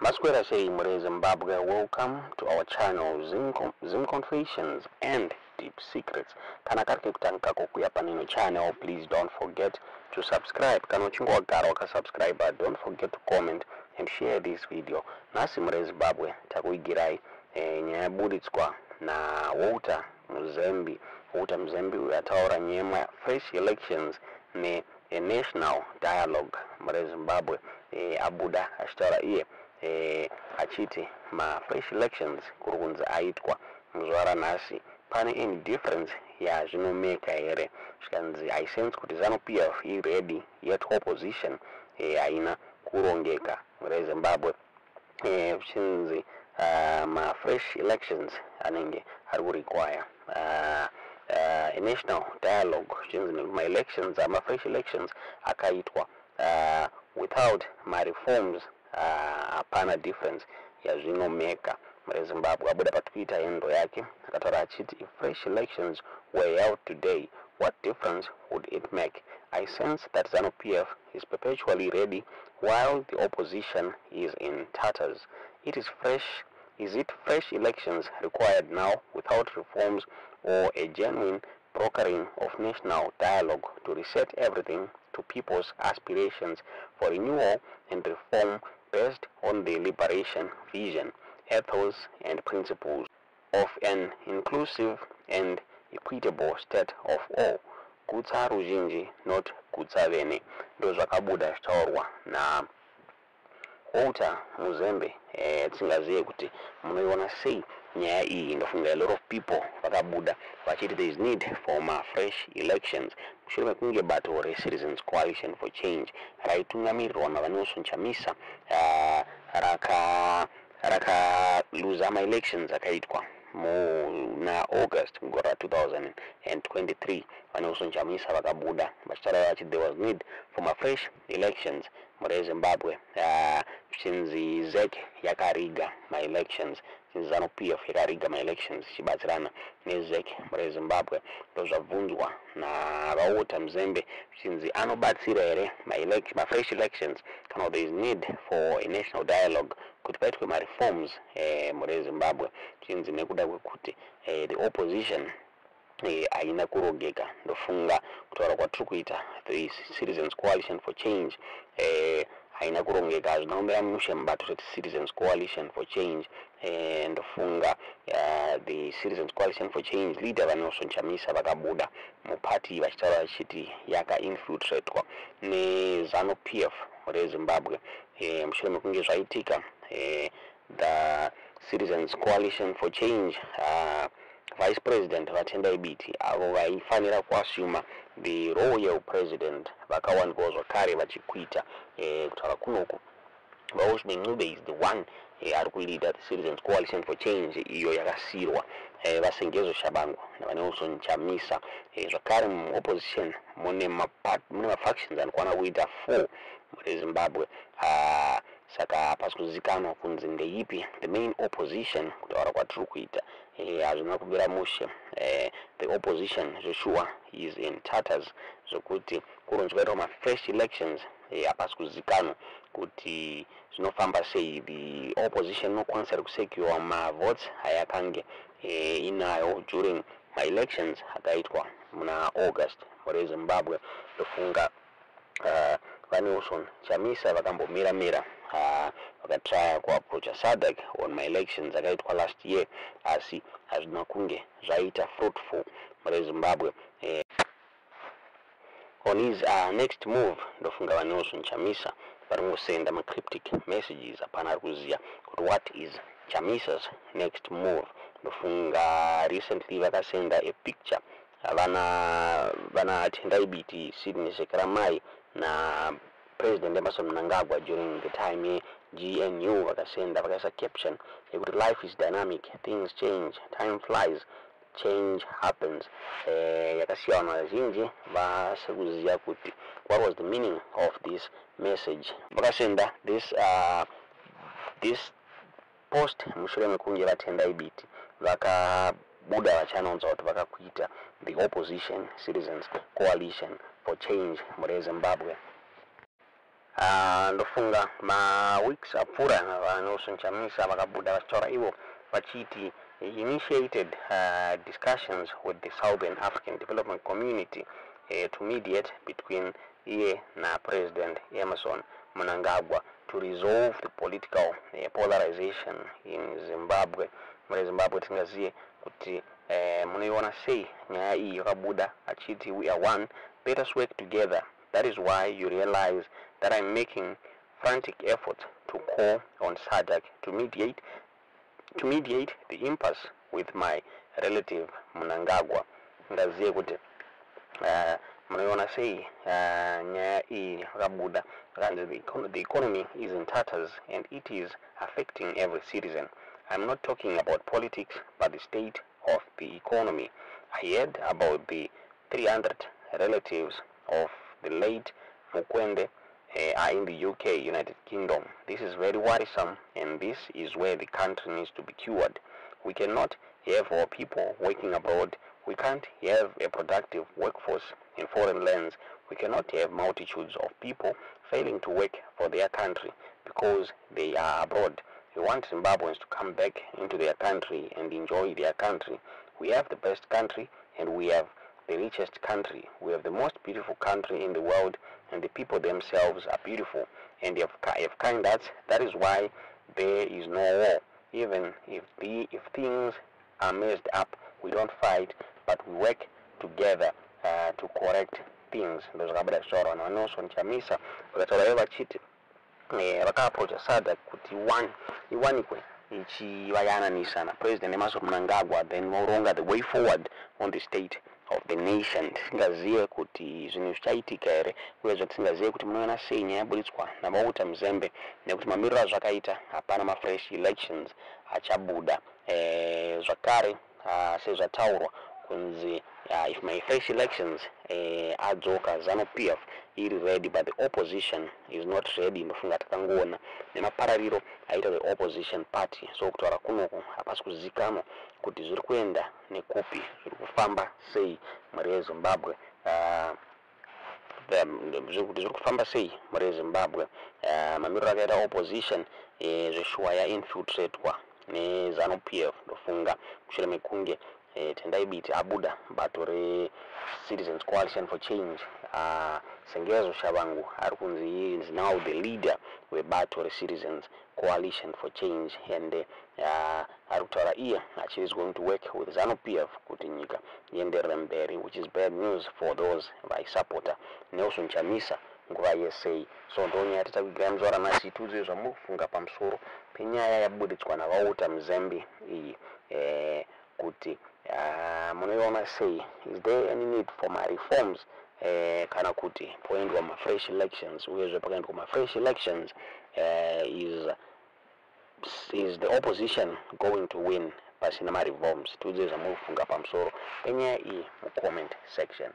Masquera say Mure Zimbabwe, welcome to our channel Zim Confessions and Deep Secrets. Kana karike kutanka kuya panino channel, please don't forget to subscribe. Kana uchingo wagara waka subscribe, don't forget to comment and share this video. Nasi Mure Zimbabwe takuigirai nyabuditswa na Walter Mzembi uyataura Nema fresh elections ne a national dialogue Mure Zimbabwe abuda ashitaura iye achiti ma fresh elections kurukunza aitwa muzvara nhasi pane indifference yazvinomeka here zvikanzi I sense kuti ZANU-PF ready yet opposition haina kurongeka Mure Zimbabwe zvichinzi ma fresh elections anenge ari kurequire a national dialogue zvichinzi ma elections ma fresh elections akaitwa without my reforms hapana difference yazvinomeka Mure Zimbabwe abuda patwitter endo yake akataura achiti if fresh elections were held today, what difference would it make? I sense that ZANU-PF is perpetually ready while the opposition is in tatters. Is it fresh elections required now without reforms, or a genuine brokering of national dialogue to reset everything to people's aspirations for renewal and reform based on the liberation vision, ethos and principles of an inclusive and equitable state of all? Gutsa ruzhinji, not gutsa vene. Ndo zvakabuda zvitaurwa na Walter Mzembi. Tsingaziye kuti munoiona sei nyaya iyi. Ndofunga a lot of people vakabuda vachiti there is need for ma fresh elections mushure mekunge bato re-Citizens Coalition for Change raitungamirirwa navanelson Chamisa rakaluza ma elections akaitwa na August mugore 2023 vanelson Chamisa vakabuda vachitaura vachiti there was need for ma fresh elections Mure Zimbabwe. Zvichinzi ZEC yakariga ma elections, ZANU-PF yakariga ma elections chibatsirana neZEC Mure Zimbabwe. Ndo zvabvunzwa na Walter Mzembi zvichinzi anobatsira here ma fresh elections kana there is need for a national dialogue kuti paitwe ma reforms Mure Zimbabwe. Zvichinzi nekuda kwekuti the opposition haina kurongeka. Ndofunga kutaura kwatiri kuita the Citizens Coalition for Change haina kurongeka, hazvinaomera mushe mubato reti Citizens Coalition for Change. Ndofunga the Citizens Coalition for Change leader vanelson Chamisa vakabuda mupati vachitaura vachiti yakainfiltratwa neZANU-PF Mure Zimbabwe mushure mekunge zvaitika the Citizens Coalition for Change Vice President Vatendai Biti avo vaifanira kuasuma the royal president vakawanikwa zvakare vachikwita kutaura kunoku Vaosman Ncube is the one ari kuleader the Citizens Coalition for Change iyo yakasirwa vasengezo Shabangu navanelson Chamisa. Zvakare mu-opposition mune ma-factions anokwana kuita 4 Mure Zimbabwe. Saka pasikuzikanwa kunzi ndeipi the main opposition kutaura kwatiri kuita hazvina kubvira mushe. The opposition Joshua is in tatters zvokuti kuronzwaitwa ma fresh elections hapasikuzikanwa kuti zvinofamba sei. The opposition inokwanisa kusecure ma votes hayakange inayo during ma elections akaitwa muna August Mure Zimbabwe. Ndofunga vanelson Chamisa vakambomira vakatraya kuapproacha SADC on my elections akaitwa last year asi hazvina kunge zvaita fruitful Mure Zimbabwe. On his next move ndofunga vanelson Chamisa varingosenda ma cryptic messages hapana ari kuziya kuti what is Chamisa's next move. Ndofunga recently vakasenda a picture vana Tendai Biti Sydney Sekeramai na President Chamisa Mnangagwa during the time GNU vakaisa caption yekuti life is dynamic, things change, time flies, change happens. Yakasiya vanhu vazhinji vasekuziya kuti what was the meaning of this message. Vakasenda this post mushure mekunge Vatendai Biti vakabuda vachanonza kuti vakakuita the opposition Citizens Coalition for Change Mure Zimbabwe. ndofunga ma weeks apfuura vanonso Chamisa vakabuda vachitaura ivo vachiti initiated discussions with the Southern African Development Community to mediate between iye na President Chamisa Mnangagwa to resolve the political polarization in Zimbabwe. Muri Zimbabwe tingaziye kuti munoiona sei nyaya iyi yakabuda achiti we are one, let us work together. That is why you realize that I'm making frantic efforts to call on SADC to mediate the impasse with my relative Mnangagwa. Ngaziye kuti munoiona sei nyaya iyi yakabuda, the economy is in tatters and it is affecting every citizen. I'm not talking about politics but the state of the economy. I heard about the 300 relatives of the late Mukwende are in the UK, United Kingdom. This is very worrisome, and this is where the country needs to be cured. We cannot have our people working abroad. We can't have a productive workforce in foreign lands. We cannot have multitudes of people failing to work for their country because they are abroad. We want Zimbabweans to come back into their country and enjoy their country. We have the best country and we have the richest country. We have the most beautiful country in the world, and the people themselves are beautiful. And if kind that is why there is no war. Even if things are messed up, we don't fight, but we work together to correct things. Those Rabbi Shora and also Chamisa, but whatever cheated. Vakaapproach SADC kuti iwanikwe ichivayananisana na President Nema Mnangagwa, then no longer the way forward on the state of the nation. Tisingaziye kuti zvinhu zvichaitika here uyezve tisingaziye kuti munoona sei nyaya yaburitswa namauta muzembe nekuti mamiriro azvakaita hapana ma-fresh elections achabuda. Zvakare sezvataurwa kunzi if my fresh elections adzoka ZANU-PF iri ready but the opposition is not ready, ndofunga takangoona nemaparariro aita the opposition party. So kutaura kunoku hapasi kuzikanwa kuti zviri kuenda nekupi, zviri kufamba sei muri Zimbabwe, zviri kufamba sei muri Zimbabwe. Mamiriro akaita opposition zveshuwa yainfiltratwa neZANU-PF, ndofunga mushure mekunge Tendai Biti abuda bato re Citizens Coalition for Change. Sengezo Shabangu arikunzi is now the leader webato re Citizens Coalition for Change, and arikutaura iye actually is going to work with ZANU-PF kuti nyika ienderere mberi, which is bad news for those vaisupporta Nelson Chamisa nguva yesei. So ndonyaya tatakugira muzvaura nasi tudze zvamuri kufunga pamusoro penyaya yaburitswa navauta muzembe iyi kuti munoiona sei. Is there any need for my reforms kana kuti poendwa ma-fresh elections? Uyezve pakaendwa ma-fresh elections is the opposition going to win pasina ma-reforms? Tudze zvamuri kufunga pamusoro penyaya iyi mu comment section.